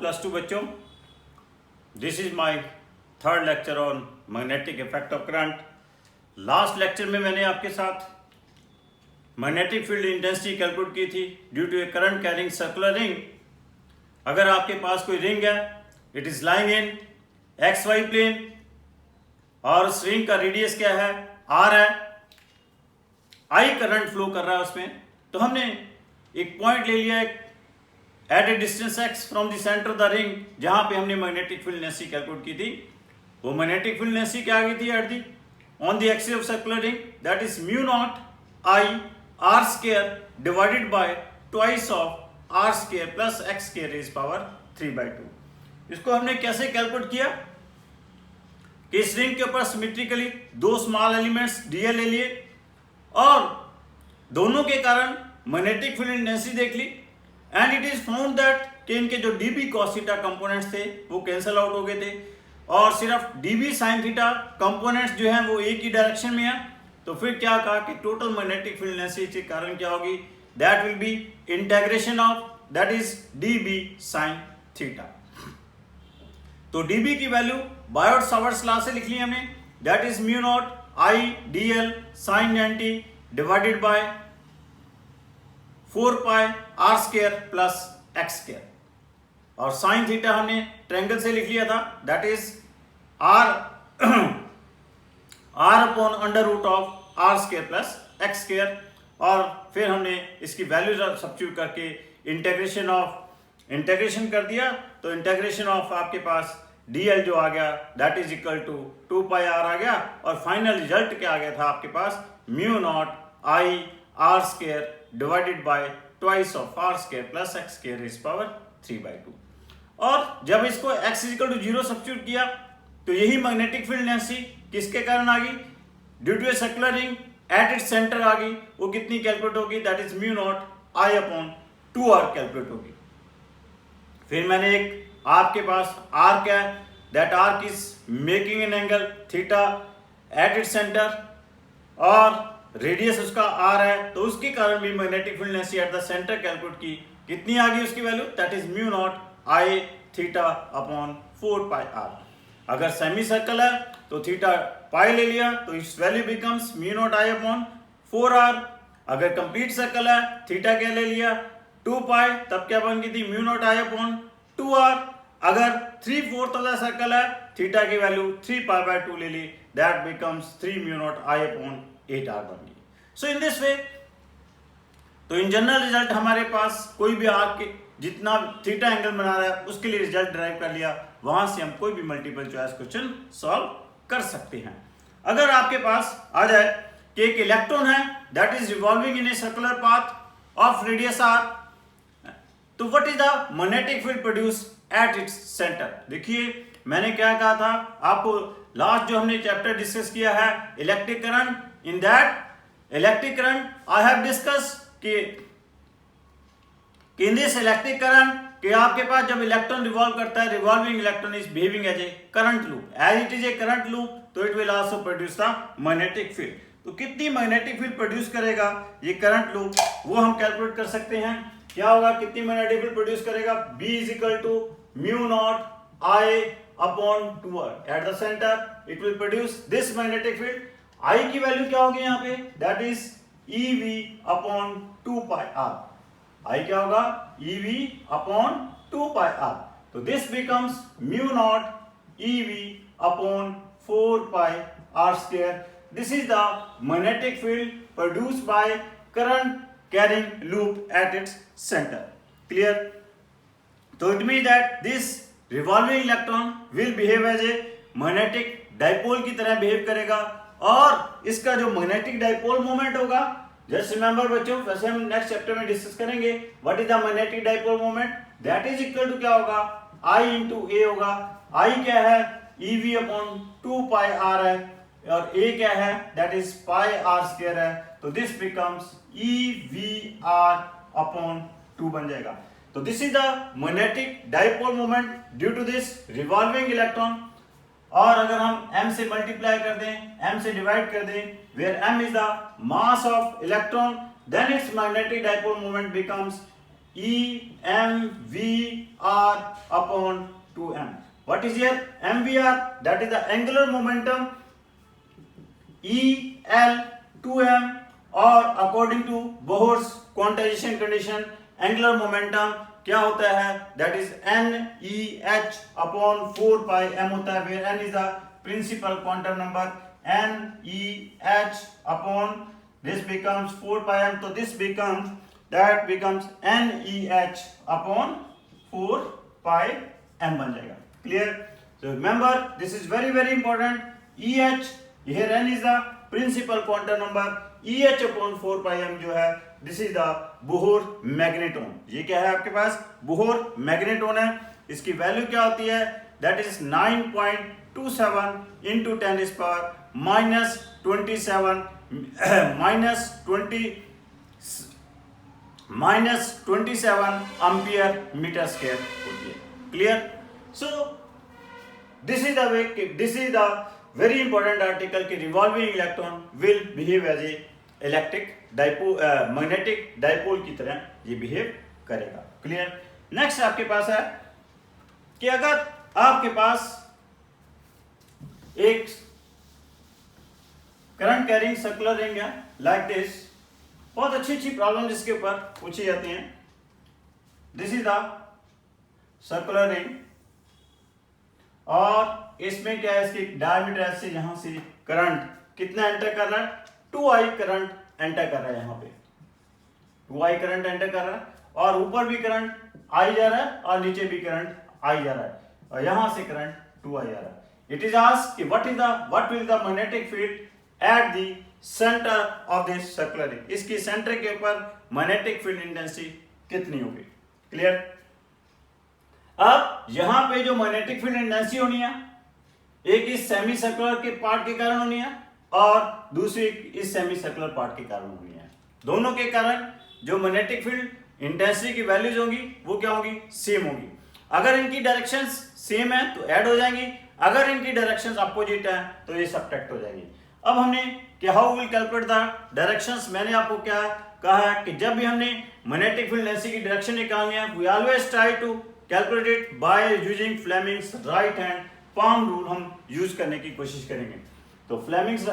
Plus 2 बच्चों, this is my third lecture on magnetic effect of current. Last lecture में मैंने आपके साथ मैग्नेटिक फील्ड इंटेंसिटी कैलकुलेट की थी due to a current carrying circular ring. अगर आपके पास कोई रिंग है, it is lying in x y plane और उस रिंग का रेडियस क्या है, आर है, आई करंट फ्लो कर रहा है उसमें, तो हमने एक पॉइंट ले लिया at a distance x from the centre of the ring, जहां पे हमने मैग्नेटिक फील्ड इंटेंसिटी कैलकुलेट की थी। वो मैग्नेटिक फील्ड इंटेंसिटी क्या आ गई थी at the on the axis of circular ring, that is mu naught I are square divided by twice of are square plus x square raise power 3/2। इसको हमने कैसे कैलकुलेट किया कि इस रिंग के ऊपर सिमेट्रिकली दो स्मॉल एलिमेंट्स डीएल ले लिए और दोनों के कारण मैग्नेटिक फील्ड इंटेंसिटी देख ली, and it is found that कि इनके जो डीबी कॉस थीटा कंपोनेंट्स थे वो कैंसल आउट हो गए थे और सिर्फ डीबी साइन थीटा कंपोनेंट्स जो हैं वो एक ही डायरेक्शन में है। तो फिर क्या कहा कि टोटल मैग्नेटिक फील्ड इंटेंसिटी के कारण क्या होगी, that will be integration of that is dB sine theta. तो डीबी की वैल्यू बायोट सावर्ट्स लॉ से लिख ली हमने, that is mu naught I d l sine 90 divided by 4 pi r square plus x square, और sine theta हमने triangle से लिख लिया था, that is r upon under root of are square plus x square, और फिर हमने इसकी वैल्यू सब्स्टिट्यूट करके इंटीग्रेशन कर दिया। तो इंटीग्रेशन ऑफ आपके पास dl जो आ गया that is equal to 2 pi R आ गया, और फाइनल रिजल्ट क्या आ गया था आपके पास, mu naught I are square divided by twice of are square plus x square raise power 3/2। और जब इसको x is equal to 0 substitute किया तो यही मैग्नेटिक फील्ड इंटेंसिटी किसके कारण आ गई, due to a circular ring at its centre आ गई। वो कितनी कैलकुलेट होगी, that is mu naught I upon 2r calculate होगी। फिर मैंने एक आपके पास आर्क है, that arc is making an angle theta at its centre और रेडियस उसका आर है, तो उसके कारण भी magnetic field intensity at the centre calculate की, कितनी आ गई उसकी value, that is mu naught I theta upon 4 pi r. अगर सेमी सर्कल है तो थीटा पाई ले लिया तो इस value becomes mu naught I upon 4r। अगर कंप्लीट सर्कल है थीटा क्या ले लिया 2 पाई, तब क्या बन गई थी, mu naught I upon 2r। अगर 3/4 ऑफ द सर्कल है थीटा की वैल्यू 3 पाई बाय 2 ले ली, that becomes 3 mu naught I upon 8r बन गई। सो इन दिस वे, तो इन जनरल रिजल्ट हमारे पास कोई भी आर्क के जितना थीटा एंगल बना रहा है उसके लिए रिजल्ट ड्राइव कर लिया, वहां से हम कोई भी मल्टीपल चॉइस क्वेश्चन सॉल्व कर सकते हैं। अगर आपके पास आ जाए कि एक इलेक्ट्रॉन है that is revolving in a circular path of radius r, तो what is the magnetic field produce at its centre. देखिए मैंने क्या कहा था आपको, लास्ट जो हमने चैप्टर डिस्कस किया है electric current, in that electric current I have discuss कि इन दिस इलेक्ट्रिक करंट कि आपके पास जब इलेक्ट्रॉन रिवॉल्व करता है, revolving electron is behaving as a current loop, as it is a current loop, तो it will also produce the magnetic field. तो कितनी magnetic field produce करेगा ये करंट लूप, वो हम कैलकुलेट कर सकते हैं। क्या होगा, कितनी मैग्नेटिक फील्ड प्रोड्यूस करेगा, B is equal to mu naught I upon 2r at the centre, it will produce this magnetic field. I की वैल्यू क्या होगी यहाँ पे, that is EV upon 2 pi r। I क्या होगा, EV अपॉन 2 पाई r। तो this becomes mu naught EV upon 4 pi r square. This is the magnetic field produced by current carrying loop at its center. Clear? So it means that this revolving electron will behave as a magnetic dipole की तरह behave करेगा, और इसका जो magnetic dipole moment होगा, just remember बच्चों, वैसे हम next chapter में discuss करेंगे, what is the magnetic dipole moment, that is equal to क्या होगा, I into A होगा। I क्या है, EV upon 2 pi r है, और A क्या है, that is pi r square है, तो दिस बिकम्स EVR अपॉन 2 बन जाएगा। तो this is the magnetic dipole moment due to this revolving electron. और अगर हम m से मल्टीप्लाई कर दें, m से डिवाइड कर दें, where m is the mass of electron, then its magnetic dipole moment becomes EMVR upon 2m. What is here? MVR, that is the angular momentum. EL 2m, और according to Bohr's quantization condition angular momentum क्या होता है? That is NEH upon 4 pi m होता है, where n is the principal quantum number. NEH upon this becomes 4 pi m, तो this बिकम्स NEH upon 4 pi m बन जाएगा. Clear? So remember this is very very important. EH, here n is the principal quantum number. EH upon 4 pi m जो है, this is the Bohr magneton. ये क्या है आपके पास? बोहर मैग्नेटोन है. इसकी वैल्यू क्या होती है? That is 9.27 into 10 is power -27 ampere metre square होती है. Clear? So this is the way, this is the very important article कि revolving electron will behave as a electric dipole, magnetic dipole की तरह ये behave करेगा. Clear? Next आपके पास है कि अगर आपके पास एक करंट कैरिंग सर्कुलर रिंग है लाइक दिस, बहुत अच्छी अच्छी प्रॉब्लम जिसके ऊपर पूछी जाती हैं. This is the circular ring, और इसमें क्या है? इसकी डायमीटर से यहां से करंट कितना एंटर कर रहा है? 2I करंट एंटर कर रहा है. यहां पे 2I करंट एंटर कर रहा है, और ऊपर भी करंट आई जा रहा है और नीचे भी करंट आई जा रहा है, और यहां से करंट 2I आ रहा है. इट इज आस्क्ड कि what will the magnetic field at the centre of this circular ring. इसकी सेंटर के ऊपर मैग्नेटिक फील्ड इंटेंसिटी कितनी होगी? क्लियर? अब यहां पे जो मैग्नेटिक फील्ड इंटेंसिटी होनी है, एक इस सेमी सर्कुलर के पार्ट के कारण होनी है और दूसरी इस सेमी सर्कुलर पार्ट के कारण होनी है. दोनों के कारण जो मैग्नेटिक फील्ड इंटेंसिटी की वैल्यूज होंगी वो क्या होगी? सेम होगी. अगर इनकी डायरेक्शंस सेम है तो ऐड हो जाएंगी, अगर इनकी डायरेक्शंस अपोजिट है तो ये सब्ट्रैक्ट हो जाएंगी. अब हमने कि how will calculate the directions, मैंने आपको क्या कहा है कि जब भी हमने मैग्नेटिक फील्ड इंटेंसिटी की डायरेक्शन निकालनी है, we always try to calculate it by using Fleming's right hand palm rule हम यूज करने की कोशिश करेंगे. तो Fleming's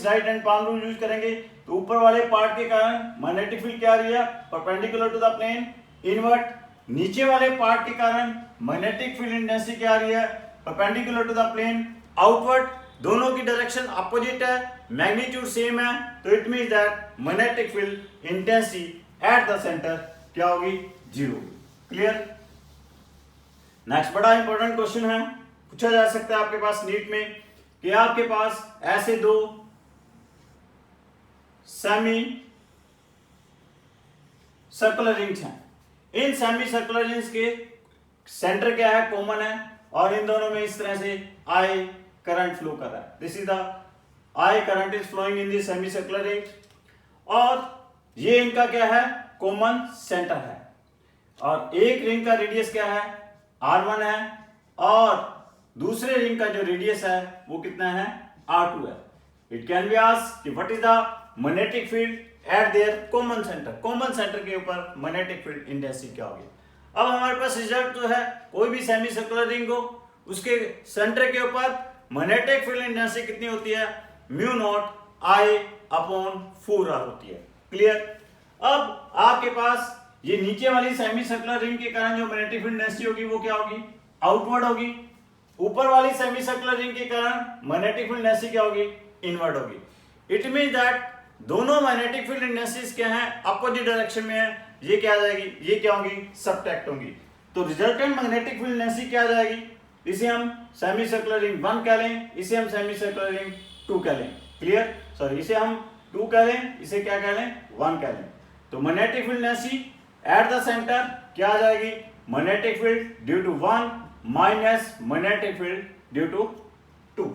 right hand palm rule use करेंगे. तो ऊपर वाले पार्ट के कारण मैग्नेटिक फील्ड क्या आ रही है? Perpendicular to the plane inward. नीचे वाले पार्ट के कारण मैग्नेटिक फील्ड इंटेंसिटी क्या आ रही है? Perpendicular to the plane outward. दोनों की डायरेक्शन अपोजिट है, मैग्नीट्यूड सेम है, तो it means that magnetic field intensity at the centre क्या होगी? 0. क्लियर? नेक्स्ट बड़ा इंपॉर्टेंट क्वेश्चन है, पूछा जा सकता है आपके पास नीट में कि आपके पास ऐसे दो सेमी सर्कुलर रिंग्स हैं. इन सेमी सर्कुलर रिंग्स के सेंटर क्या है? कॉमन है, और इन दोनों में इस तरह से आई करंट फ्लो कर रहा है. This is the I current is flowing in this semi circular ring, और ये इनका क्या है? कॉमन सेंटर है. और एक रिंग का रेडियस क्या है? R1 है, और दूसरे रिंग का जो रेडियस है वो कितना है? R2 है. इट कैन बी आस्क्ड कि what is the magnetic field at their common centre. Common centre के ऊपर मैग्नेटिक फील्ड इंटेंसिटी क्या होगी? अब हमारे पास रिजल्ट जो है, कोई भी सेमी सर्कुलर रिंग हो उसके सेंटर के ऊपर मैग्नेटिक फील्ड इंटेंसिटी कितनी होती है? μ0 I अपॉन 4R होती है. क्लियर? अब आपके पास ये नीचे वाली सेमी सर्कुलर रिंग के कारण जो मैग्नेटिक फील्ड इंटेंसिटी होगी वो क्या होगी? आउटवर्ड होगी. ऊपर वाली सेमी सर्कुलर रिंग के कारण मैग्नेटिक फील्ड इंटेंसिटी क्या होगी? इनवर्ड होगी. इट मींस दैट दोनों मैग्नेटिक फील्ड इंटेंसिटीज क्या है? अपोजिट डायरेक्शन में है. ये क्या आ जाएगी? ये क्या होगी? सब्ट्रैक्ट होंगी. तो रिजल्टेंट मैग्नेटिक फील्ड इंटेंसिटी क्या आ जाएगी? इसे हम सेमी सर्कुलर रिंग 1 कह लें, इसे हम सेमी सर्कुलर रिंग 2 कह लें. क्लियर? सॉरी, इसे हम 2 कह लें, इसे क्या कह लें? 1 कह लें. तो magnetic field intensity at the centre क्या आ जाएगी? Magnetic field due to 1 minus magnetic field due to 2.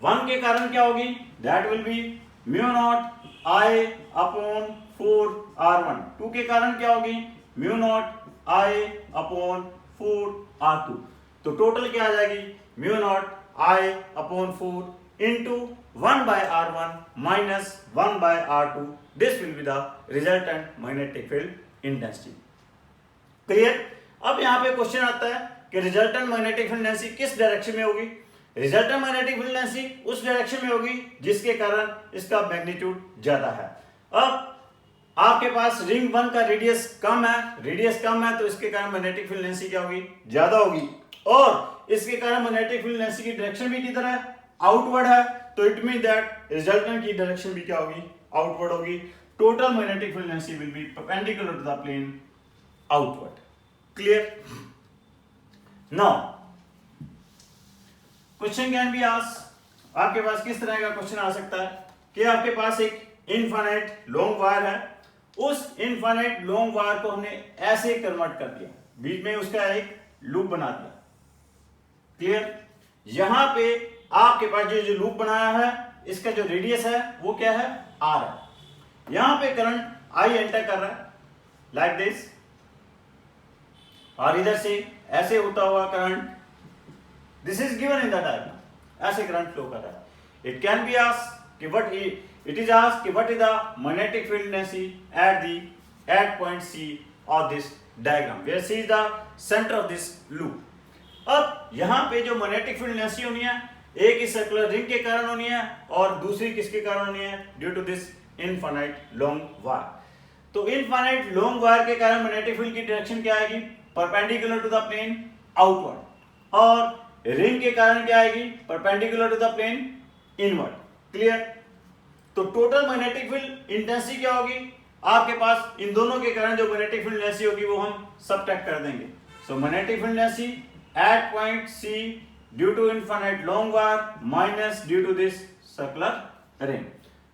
1 के कारण क्या होगी? That will be μ0 I upon 4R1. 2 के कारण क्या होगी? μ0 I अपॉन 4R2. तो टोटल क्या आ जाएगी? μ0 I upon 4 into 1 by R1 minus 1 by R2. This will be the resultant magnetic field intensity. Clear. अब यहाँ पे क्वेश्चन आता है कि रिजल्टेंट मैग्नेटिक फील्ड एनर्जी किस डायरेक्शन में होगी। रिजल्टेंट मैग्नेटिक फील्ड एनर्जी उस डायरेक्शन में होगी जिसके कारण इसका मैग्नीट्यूड ज्यादा है। अब आपके पास रिंग 1 का रेडियस कम है, तो इसके कारण मैग्नेटिक फील्ड एनर्जी क्या होगी, ज्यादा होगी, और इसके कारण मैग्नेटिक फील्ड एनर्जी की डायरेक्शन भी किधर है, आउटवर्ड है, तो इट मीन दैट रिजल्टेंट की डायरेक्शन भी क्या होगी, आउटवर्ड होगी। Total magnetic field energy will be perpendicular to the plane outward. Clear. Now question can be asked, आपके पास किस तरह का क्वेश्चन आ सकता है कि आपके पास एक इनफाइनाइट लॉन्ग वायर है, उस इनफाइनाइट लॉन्ग वायर को हमने ऐसे कन्वर्ट कर दिया, बीच में उसका एक लूप बना दिया। क्लियर। यहां पे आपके पास जो लूप बनाया है, इसका जो रेडियस है वो क्या है, आर है। यहां पे करंट आई एंटर कर रहा है लाइक दिस, और इधर से ऐसे होता हुआ current, this is given in the diagram, ऐसे करंट फ्लो कर रहा है। इट कैन बी आस्क्ड कि what is the magnetic field energy at point C of this diagram, where C is the center of this loop. अब यहाँ पे जो magnetic field energy होनी है, एक इस सर्कुलर रिंग के कारण होनी है और दूसरी किसके कारण होनी है, due to this infinite long wire. तो इनफाइनाइट लॉन्ग वायर के कारण मैग्नेटिक फील्ड की डायरेक्शन क्या आएगी, perpendicular to the plane outward, और रिंग के कारण क्या आएगी, perpendicular to the plane inward. Clear. तो टोटल मैग्नेटिक फील्ड इंटेंसिटी क्या होगी, आपके पास इन दोनों के कारण जो मैग्नेटिक फील्ड इंटेंसिटी होगी वो हम सबट्रैक्ट कर देंगे। So magnetic field intensity at point C due to infinite long wire minus due to this circular ring.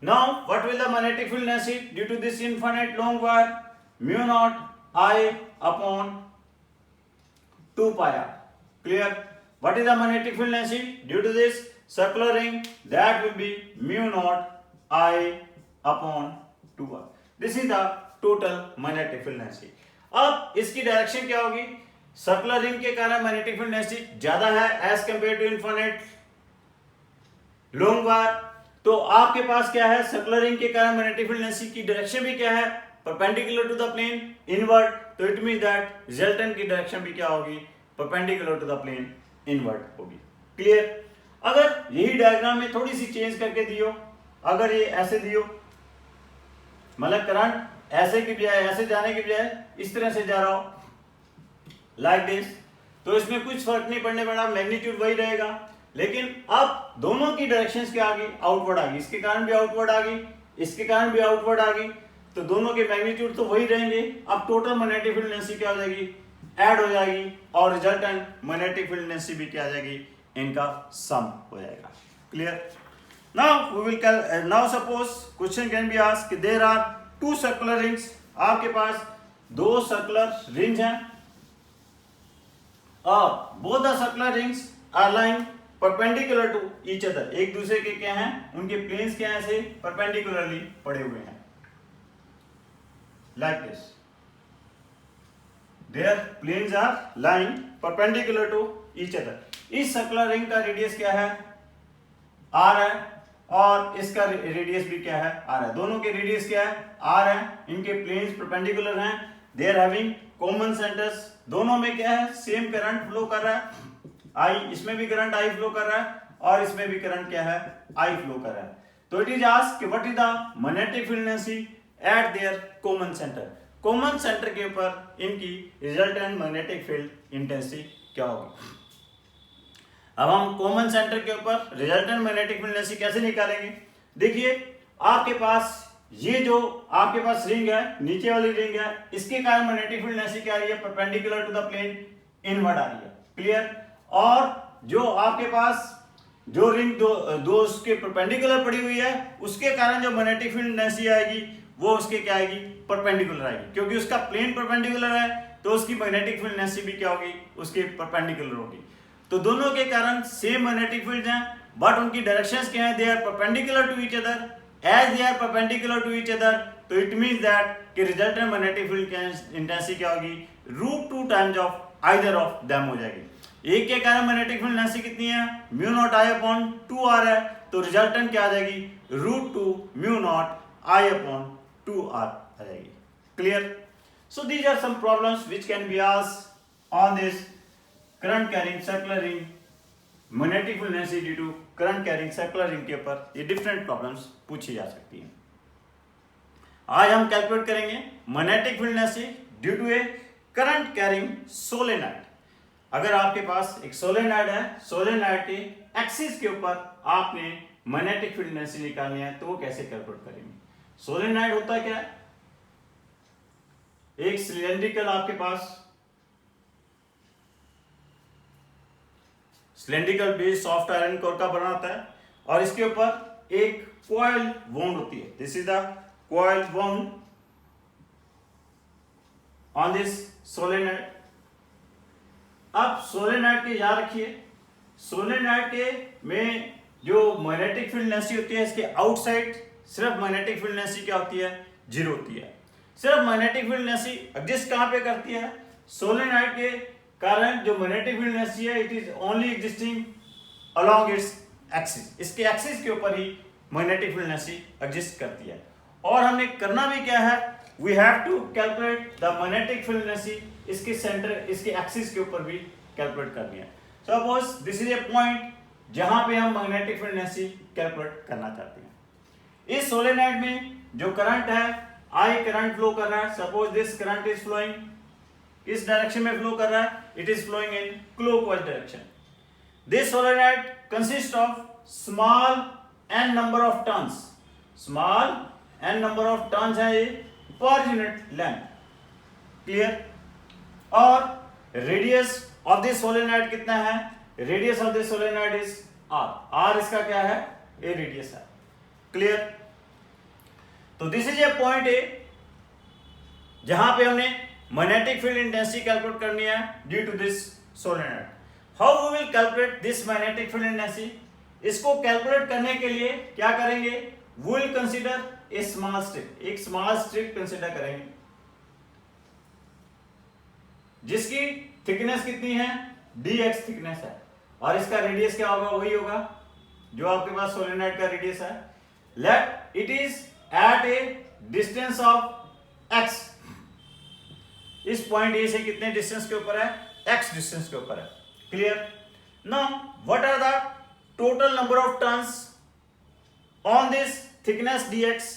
Now what will the magnetic field intensity due to this infinite long wire, mu naught I upon 2 pi r। Clear. What is the magnetic field intensity due to this circular ring, that will be mu naught I upon 2r. This is the total magnetic field energy. अब इसकी direction क्या होगी, circular ring के कारण magnetic field energy ज्यादा है as compare to infinite long wire. तो आपके पास क्या है, सर्कुलर रिंग के कारण मैग्नेटिक फील्ड एनर्जी की डायरेक्शन भी क्या है, perpendicular to the plane inward, तो इट मींस दैट रिजल्टेंट की डायरेक्शन भी क्या होगी, perpendicular to the plane inward होगी। क्लियर। अगर यही डायग्राम में थोड़ी सी चेंज करके दियो, अगर ये ऐसे दियो, मतलब करंट ऐसे की बजाय ऐसे जाने की बजाय इस तरह से जा रहा हो लाइक दिस, तो इसमें कुछ फर्क नहीं पड़ने वाला, मैग्नीट्यूड वही रहेगा। लेकिन अब दोनों की डायरेक्शंस क्या आ गई, आउटवर्ड आ गई, इसके कारण भी आउटवर्ड आ गई, इसके कारण भी आउटवर्ड आ गई, तो दोनों के मैग्नीट्यूड तो वही रहेंगे। अब टोटल मैग्नेटिक फील्ड एनर्जी क्या हो जाएगी, ऐड हो जाएगी, और रिजल्टेंट मैग्नेटिक फील्ड एनर्जी भी क्या आ जाएगी, इनका सम हो जाएगा। Clear. Now suppose question can be asked कि देयर आर 2 सर्कुलर रिंग्स, आपके पास 2 सर्कुलर रिंग्स हैं, और both the circular rings are lying perpendicular to each other, एक दूसरे के क्या हैं, उनके प्लेन्स क्या हैं, ऐसे परपेंडिकुलरली पड़े हुए हैं like this, their planes are lying perpendicular to each other. इस सर्कुलर रिंग का रेडियस क्या है, r है, और इसका रेडियस भी क्या है, r है, दोनों के रेडियस क्या है, r है, इनके प्लेन्स परपेंडिकुलर हैं, they are having common centres, दोनों में क्या है, सेम करंट फ्लो कर रहा है, I, इसमें भी करंट I फ्लो कर रहा है, और इसमें भी करंट क्या है, I फ्लो कर रहा है। तो इट इज आस्क्ड कि what is the magnetic field energy at their common centre, common centre के ऊपर इनकी रिजल्टेंट मैग्नेटिक फील्ड इंटेंसिटी क्या होगी। अब हम कॉमन सेंटर के ऊपर रिजल्टेंट मैग्नेटिक फील्ड एनर्जी कैसे निकालेंगे, देखिए आपके पास ये जो आपके पास रिंग है, नीचे वाली रिंग है, इसके कारण मैग्नेटिक फील्ड एनर्जी क्या आ रही है, perpendicular to the plane inward आ रही है। क्लियर। और जो आपके पास जो रिंग दो उसके परपेंडिकुलर पड़ी हुई है, उसके कारण जो मैग्नेटिक फील्ड एनर्जी आएगी वो उसके क्या आएगी, परपेंडिकुलर आएगी, क्योंकि उसका प्लेन परपेंडिकुलर है, तो उसकी मैग्नेटिक फील्ड एनर्जी भी क्या होगी, उसके परपेंडिकुलर होगी। तो दोनों के कारण सेम मैग्नेटिक फील्ड हैं, बट उनकी डायरेक्शंस क्या है, they are perpendicular to each other, as they are perpendicular to each other, तो इट मींस दैट कि रिजल्टेंट मैग्नेटिक फील्ड की इंटेंसिटी क्या होगी, √2 times of either of them हो जाएगी। एक के कारण मैग्नेटिक फील्ड इंटेंसिटी कितनी है, mu naught I upon 2r है, तो रिजल्टेंट क्या आ जाएगी, √2 mu naught I upon 2r आ जाएगी। Clear. So these are some problems which can be asked on this current carrying circular ring, magnetic field density due to current carrying circular ring के ऊपर ये different problems पूछी जा सकती हैं। आज हम कैलकुलेट करेंगे magnetic field density due to a current carrying solenoid. अगर आपके पास एक सोलेनॉइड है, सोलेनॉइड के एक्सिस के ऊपर आपने मैग्नेटिक फील्ड डेंसिटी निकालनी है, तो वो कैसे कैलकुलेट करेंगे? सोलेनॉइड होता क्या है? एक सिलेंड्रिकल आपके पास cylindrical base soft iron core का बना होता है और इसके ऊपर एक कॉइल वाउंड होती है। This is the coil wound on this solenoid. अब सोलेनॉइड के याद रखिए, सोलेनॉइड के में जो मैग्नेटिक फील्ड डेंसिटी होती है, इसके आउटसाइड सिर्फ मैग्नेटिक फील्ड डेंसिटी क्या होती है? जीरो होती है। सिर्फ मैग्नेटिक फील्ड डेंसिटी एग्जिस्ट कहां पे करती है? सोलेनॉइड के कारण जो मैग्नेटिक फील्ड डेंसिटी है it is only existing along its axis. इसके एक्सिस के ऊपर ही मैग्नेटिक फील्ड डेंसिटी एग्जिस्ट करती है। और हमने करना भी क्या है? We have to calculate the magnetic field density इसके सेंटर, इसके एक्सिस के ऊपर भी कैलकुलेट करनी है। Suppose this is a point जहां पे हम मैग्नेटिक फील्ड डेंसिटी कैलकुलेट करना चाहते हैं। इस सोलेनॉइड में जो करंट है, आई करंट फ्लो कर रहा है। Suppose this current is flowing, इस डायरेक्शन में फ्लो कर रहा है, it is flowing in clockwise direction. This solenoid consist of small n number of turns, small n number of turns है ये पर यूनिट लेंथ, क्लियर। और radius of this solenoid कितना है? Radius of this solenoid is r, r इसका क्या है? A radius है, clear. तो this is a point A जहां पे हमने मैग्नेटिक फील्ड इंटेंसिटी कैलकुलेट करनी है due to this solenoid. How we will calculate this magnetic field intensity? इसको कैलकुलेट करने के लिए क्या करेंगे? We will consider a small strip, एक स्मॉल स्ट्रिप कंसीडर करेंगे जिसकी थिकनेस कितनी है? dx थिकनेस है और इसका रेडियस क्या होगा? वही होगा जो आपके पास सोलेनॉइड का रेडियस है। Let it is at a distance of x, इस पॉइंट ए से कितने डिस्टेंस के ऊपर है? x डिस्टेंस के ऊपर है, clear. Now what are the total number of turns on this thickness dx?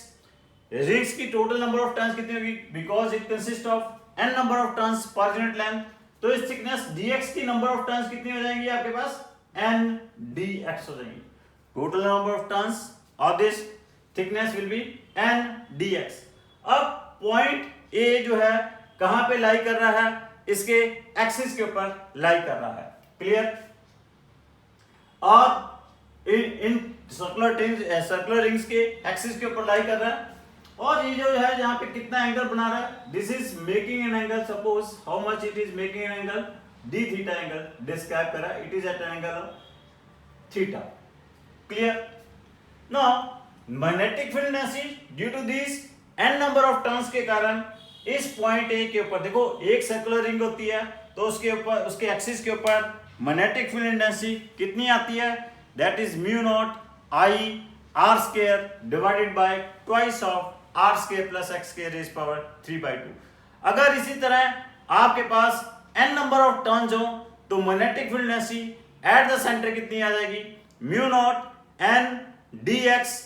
Rings की टोटल नंबर ऑफ टर्न्स कितनी होगी? Because it consist of n number of turns per unit length, तो इस thickness dx की number of turns कितनी हो जाएंगी आपके पास? n dx हो जाएंगी। Total number of turns of this thickness will be n dx। अब पॉइंट ए जो है कहां पे लाई कर रहा है? इसके एक्सिस के ऊपर लाई कर रहा है, क्लियर। और इन सर्कुलर रिंग्स के एक्सिस के ऊपर लाई कर रहा है। और ये जो है यहाँ पे कितना एंगल बना रहा है? This is making an angle, suppose how much it is making an angle? d theta angle describe कर रहा है, it is at an angle of theta, clear. Now magnetic field density due to this n number of turns के कारण इस point ए के ऊपर, देखो एक सर्कुलर रिंग होती है तो उसके ऊपर, उसके एक्सिस के ऊपर मैग्नेटिक फील्ड डेंसिटी कितनी आती है? That is mu naught I are square divided by twice of are square plus x square raise power 3/2। अगर इसी तरह आपके पास n नंबर ऑफ टर्न्स हो तो magnetic field density at the centre कितनी आ जाएगी? म्यू नॉट n dx,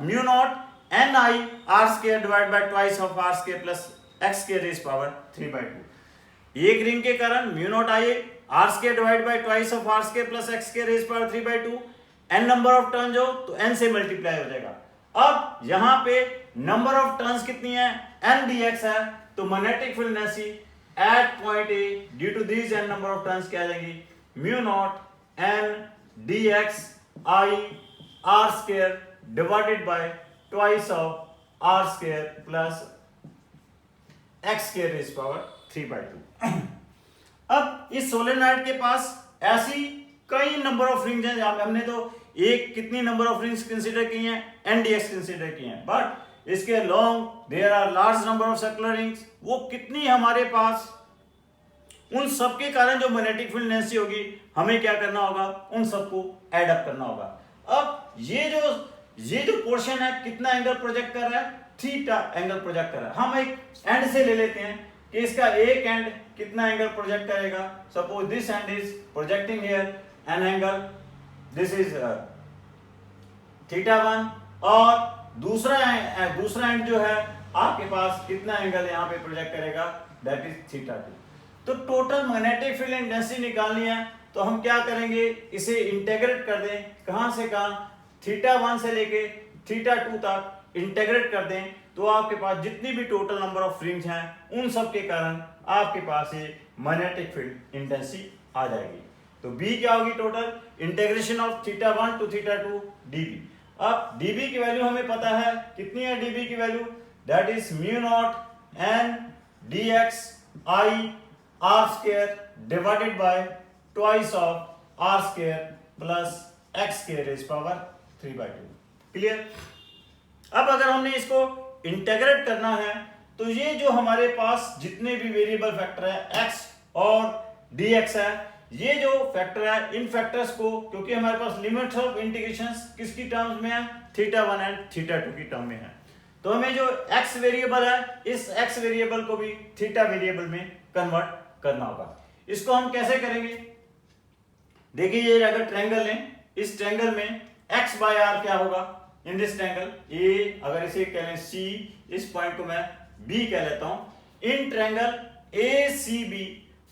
म्यू not n i r square divide by twice of r square plus x square raise power 3/2। एक रिंग के कारण mu naught I are square divide by twice of are square plus x square raise power 3/2। n number of turns हो तो n से multiply हो जाएगा। अब यहां पे नंबर ऑफ टर्न्स कितनी है? n dx है, तो magnetic field density at point A due to this n number of turns क्या आ जाएगी? Mu not n dx i r square divided by twice of r square plus x square raise power 3/2। अब इस solenoid के पास ऐसी कई number of rings हैं। हमने तो एक कितनी नंबर ऑफ रिंग्स कंसीडर की हैं? n dx कंसीडर की हैं, बट इसके long there are large number of circular rings. वो कितनी हमारे पास? उन सब के कारण जो मैग्नेटिक फील्ड डेंसिटी होगी हमें क्या करना होगा? उन सबको ऐड अप करना होगा। अब ये जो पोर्शन है कितना एंगल प्रोजेक्ट कर रहा है? थीटा एंगल प्रोजेक्ट कर रहा है। हम एक एंड से ले लेते हैं, कि इसका एक एंड कितना एंगल प्रोजेक्ट करेगा। Suppose this end is projecting here an angle, this is θ1, और दूसरा एंड जो है आपके पास कितना एंगल यहाँ पे प्रोजेक्ट करेगा, दैट इज θ2। तो टोटल मैग्नेटिक फील्ड इंटेंसिटी निकालनी है, तो हम क्या करेंगे, इसे इंटीग्रेट कर दें, कहां से कहां, θ1 से लेके θ2 तक इंटीग्रेट कर दें, तो आपके पास जितनी भी टोटल नंबर ऑफ रिंग्स हैं उन सब के कारण आपके पास ये मैग्नेटिक फील्ड इंटेंसिटी आ जाएगी। तो B क्या होगी, total integration of θ1 to θ2 dB। अब dB की वैल्यू हमें पता है, कितनी है dB की value, that is mu not n dx I r square divided by twice of r square plus x square is power 3/2। Clear. अब अगर हमने इसको इंटीग्रेट करना है, तो ये जो हमारे पास जितने भी वेरिएबल फैक्टर है x और dx है, ये जो फैक्टर है, इन फैक्टर्स को, क्योंकि हमारे पास लिमिट्स ऑफ इंटीग्रेशंस किसकी टर्म्स में है, θ1 एंड θ2 की टर्म में है, तो हमें जो x वेरिएबल है, इस x वेरिएबल को भी θ वेरिएबल में कन्वर्ट करना होगा। इसको हम कैसे करेंगे, देखिए ये अगर ट्रायंगल लें, इस ट्रायंगल में x/r क्या होगा, इन दिस ट्रायंगल A, अगर इसे कह लें C, इस पॉइंट को मैं B कह लेता हूं, in triangle ACB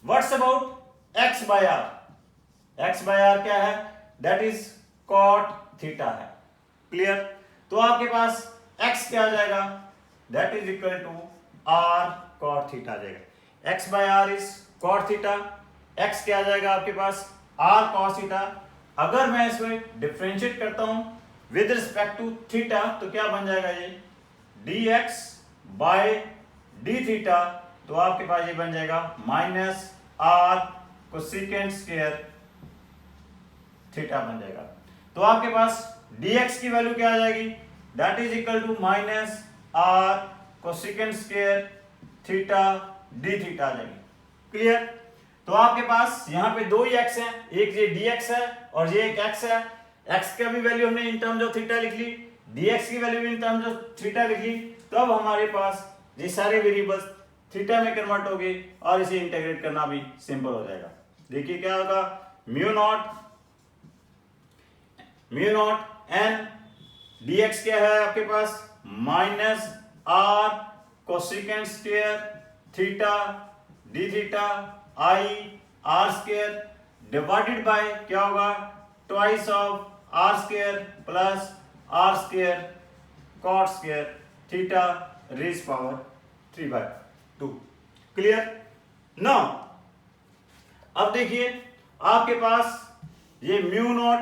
what's about x/r, x/r क्या है, दैट इज cot थीटा है। क्लियर। तो आपके पास x क्या आ जाएगा, that is equal to r cot theta आ जाएगा। x/r is cot theta, x क्या आ जाएगा आपके पास, r cos थीटा। अगर मैं इसमें डिफरेंशिएट करता हूं विद रिस्पेक्ट टू थीटा, तो क्या बन जाएगा ये dx बाय d थीटा, तो आपके पास ये बन जाएगा minus r cosecant square theta बन जाएगा। तो आपके पास dx की वैल्यू क्या आ जाएगी, that is equal to minus r cosecant square theta d theta आ जाएगी। क्लियर। तो आपके पास यहाँ पे दो ही x हैं, एक ये dx है और ये एक x है। x का भी वैल्यू हमने इन टर्म्स ऑफ थीटा लिख ली, dx की वैल्यू भी इन टर्म्स ऑफ थीटा लिख ली। तब हमारे पास ये सारे वेरिएबल्स थीटा में कन्वर्ट हो गए और इसे इंटीग्रेट करना भी सिंपल हो जाएगा। देखिए क्या होगा, म्यू नॉट n dx क्या है आपके पास, minus r cosecant square theta d theta I r square divided by क्या होगा, twice of r square plus r square cot square theta raise power 3/2। Clear. Now अब देखिए आपके पास ये म्यू नॉट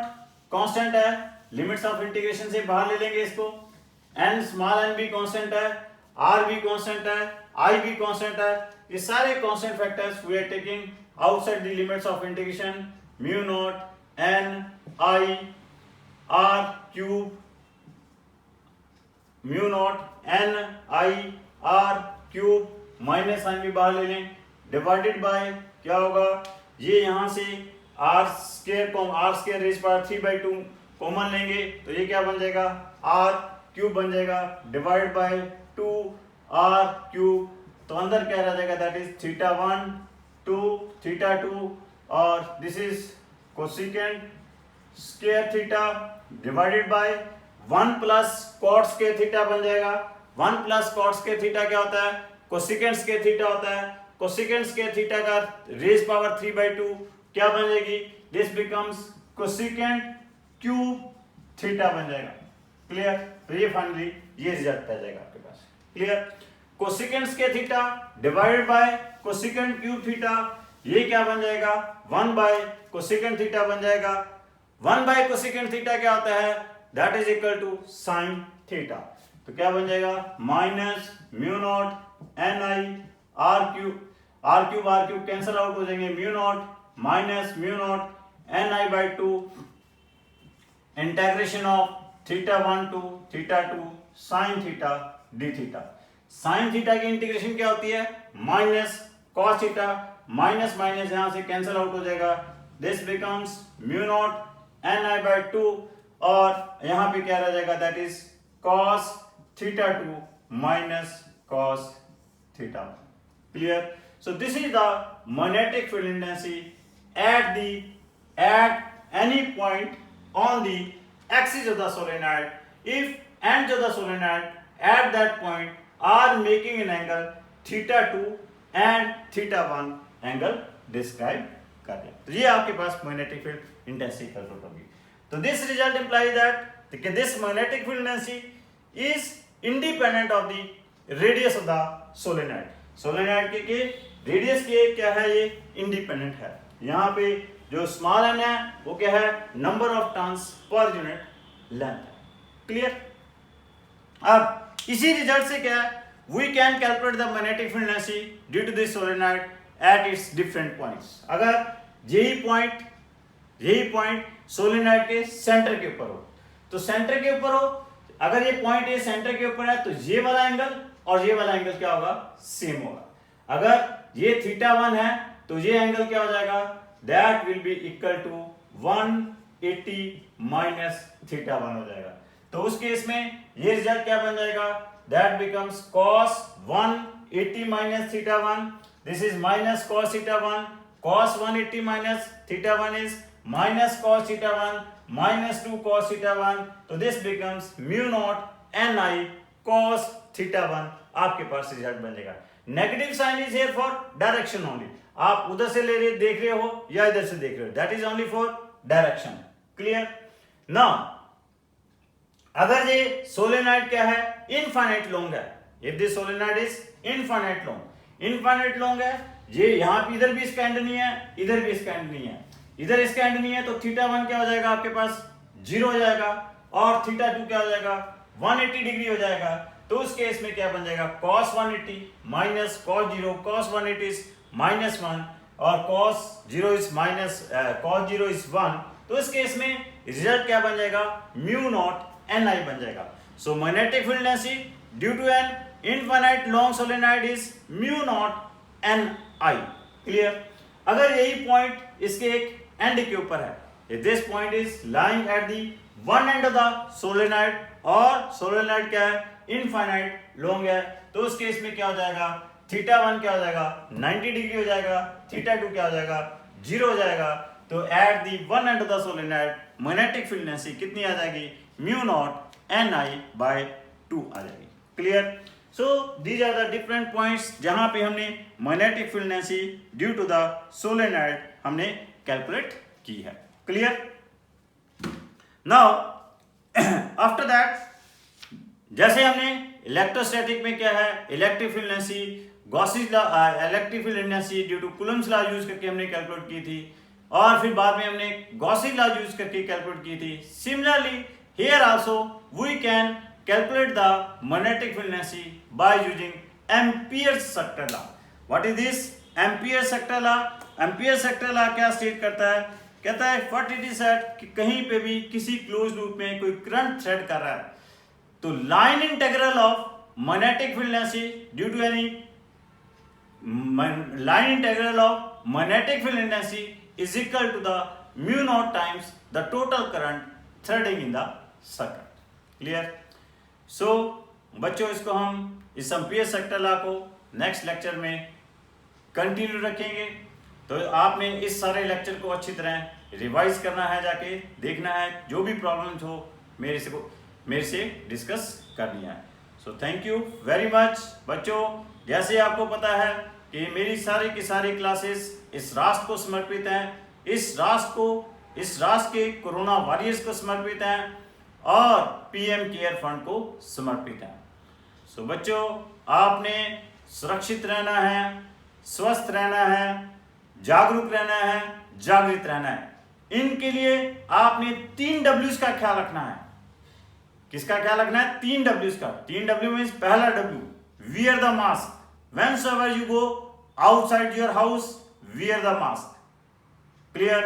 कांस्टेंट है, लिमिट्स ऑफ इंटीग्रेशन से बाहर ले लेंगे इसको, n स्मॉल n भी कांस्टेंट है, r भी कांस्टेंट है, I भी कांस्टेंट है, ये सारे constant factors we are taking outside the limits of integration. Mu not n I r cube, mu not n I r cube, minus sign भी बाहर ले लें, डिवाइडेड बाय क्या होगा, ये यहां से r square raise power 3/2 common लेंगे, तो ये क्या बन जाएगा, r क्यूब बन जाएगा, डिवाइड बाय 2r क्यूब, तो अंदर क्या रह जाएगा, दैट इज θ1 टू θ2, और this is cosecant square theta divided by 1 plus cot square theta बन जाएगा। 1 प्लस कॉट स्क्वायर थीटा क्या होता है, कोसेकेंट स्क्वायर थीटा होता है। कोसेकेंट स्क्वायर थीटा का रेज पावर 3/2 क्या बन जाएगी, this becomes cosecant cube theta बन जाएगा। क्लियर। तो ये फाइनली ये रिजल्ट आ जाएगा आपके पास। Clear. Cosecant square theta divided by cosecant cube theta, ये क्या बन जाएगा, 1 बाय कोसेकेंट थीटा बन जाएगा। 1 बाय कोसेकेंट थीटा क्या होता है, that is equal to sine theta, तो क्या बन जाएगा, minus mu naught N I R cube cancel out हो जाएंगे, mu naught minus mu naught N I by 2 integration of θ1 to θ2 sine theta D theta. Sine theta की integration क्या होती है, minus cos theta, minus minus यहां से cancel out हो जाएगा, this becomes mu naught N I by 2, और यहां पे क्या रह जाएगा, that is cos θ2 minus cos theta. Clear? So this is the magnetic field intensity at any point on the axis of the solenoid if ends of the solenoid at that point are making an angle θ2 and θ1 angle describe कर रहे हैं। तो ये आपके पास magnetic field intensity calculate होगी। तो this result implies that this magnetic field intensity is independent of the radius of the solenoid। solenoid के radius के क्या है, ये इंडिपेंडेंट है। यहाँ पे जो स्मॉल एन है वो क्या है, number of turns per unit length है। क्लियर? अब इसी रिजल्ट से क्या है, we can calculate the magnetic field energy due to this solenoid at its different points. अगर यही पॉइंट सोलेनॉइड के सेंटर के ऊपर हो, तो सेंटर के ऊपर हो, अगर ये पॉइंट ये सेंटर के ऊपर है तो ये वाला एंगल और ये वाला एंगल क्या होगा, सेम होगा। अगर ये θ1 है तो ये एंगल क्या हो जाएगा, that will be equal to 180 minus θ1 हो जाएगा। तो उस केस में ये रिजल्ट क्या बन जाएगा, that becomes cos 180 minus θ1, this is minus cos θ1, cos 180 minus θ1 is minus cos θ1 minus 2 cos θ1, तो this becomes mu naught ni cos θ1 आपके पास रिजल्ट बन जाएगा। Negative sign is here for direction only, आप उधर से ले रहे देख रहे हो या इधर से देख रहे हो, that is only for direction. Clear? Now अगर ये सोलेनॉइड क्या है, इनफाइनाइट लॉन्ग है, if this solenoid is infinite long है, ये यहां पे इधर भी इसका एंड नहीं है, इधर भी इसका एंड नहीं है, इधर इसका एंड नहीं है, तो θ1 क्या हो जाएगा आपके पास 0 हो जाएगा और θ2 क्या हो जाएगा 180 डिग्री हो जाएगा। तो उस केस में क्या बन जाएगा, cos 180 minus cos 0, cos 180 is minus 1 और cos 0 is minus cos 0 is 1, तो इस केस में रिजल्ट क्या बन जाएगा, म्यू नॉट ni बन जाएगा। So magnetic field energy due to an infinite long solenoid is mu naught ni। Clear? अगर यही पॉइंट इसके एक एंड के ऊपर है, if this point is lying at the one end of the solenoid और सोलेनॉइड क्या है, इनफाइनाइट लॉन्ग है, तो उस केस में क्या हो जाएगा, θ1 क्या हो जाएगा 90 डिग्री हो जाएगा, θ2 क्या हो जाएगा 0 हो जाएगा। तो at the one end of the solenoid magnetic field energy कितनी आ जाएगी, म्यू नॉट ni बाय 2 आ जाएगी। Clear? So these are the different points जहां पे हमने magnetic field energy due to the solenoid हमने कैलकुलेट की है। क्लियर? नाउ आफ्टर दैट, जैसे हमने इलेक्ट्रोस्टैटिक में क्या है, electric field energy Gauss's law, electric field energy due to Coulomb's law use करके हमने कैलकुलेट की थी और फिर बाद में हमने गॉसिस लॉ यूज करके कैलकुलेट की थी। Similarly here also we can calculate the magnetic field energy by using Ampere sector law. What is this Ampere sector law? Ampere sector law क्या स्टेट करता है, कहता है व्हाट इट इज दैट कि कहीं पे भी किसी क्लोज लूप में कोई करंट थ्रेड कर रहा है तो line integral of magnetic field energy due to any line integral of magnetic field energy is equal to the mu naught times the total current threading in the circuit. Clear? So बच्चों, इसको हम इस Ampere sector law को next lecture में continue रखेंगे। तो आपने इस सारे लेक्चर को अच्छी तरह रिवाइज करना है, जाके देखना है, जो भी प्रॉब्लम्स हो मेरे से डिस्कस करनी है। So thank you very much बच्चों। जैसे आपको पता है कि मेरी सारी की सारी क्लासेस इस राष्ट्र को समर्पित हैं, इस राष्ट्र के कोरोना वॉरियर्स को समर्पित हैं और पीएम केयर फंड को समर्पित हैं। सो बच्चों, आपने सुरक्षित रहना है, स्वस्थ रहना है, जागरूक रहना है, जागृत रहना है। इनके लिए आपने 3 W's का ख्याल रखना है। किसका ख्याल रखना है? 3 W's का। 3 W मीन्स पहला W, wear the mask. Whenever you go outside your house, wear the mask. Clear?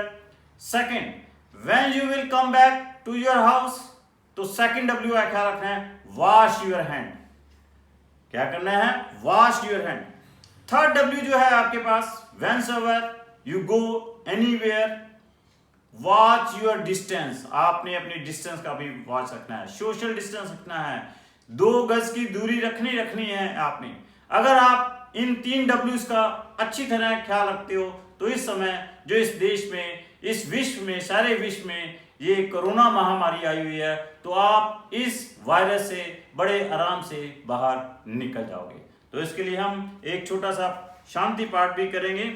Second, when you will come back to your house, तो सेकंड W का ख्याल रखना है, wash your hand. क्या करना है? wash your hand. Third W जो है आपके पास, whenever you go anywhere, watch your distance. आपने अपनी डिस्टेंस का भी वॉच रखना है, सोशल डिस्टेंस रखना है, 2 गज की दूरी रखनी है आपने। अगर आप इन 3 W's का अच्छी तरह ख्याल रखते हो तो इस समय जो इस देश में, इस विश्व में, सारे विश्व में ये कोरोना महामारी आई हुई है, तो आप इस वायरस से बड़े आराम से बाहर निकल जाओगे। तो इसके लिए हम एक छोटा सा शांति पाठ भी करेंगे।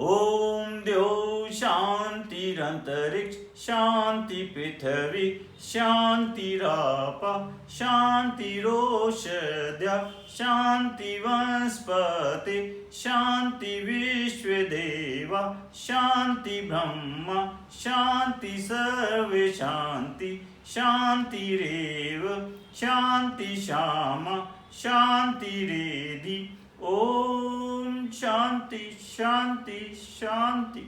ओम द्यो शांतिरंतरिक्ष शांति पृथ्वी शांतिरापः शांतिरोषधयः शांति वनस्पति शांति विश्वदेवा शांति ब्रह्म शांति सर्वे शांति शांतिरेव शांति श्यामा शांतिरेधि। ओम शांति शांति शांति।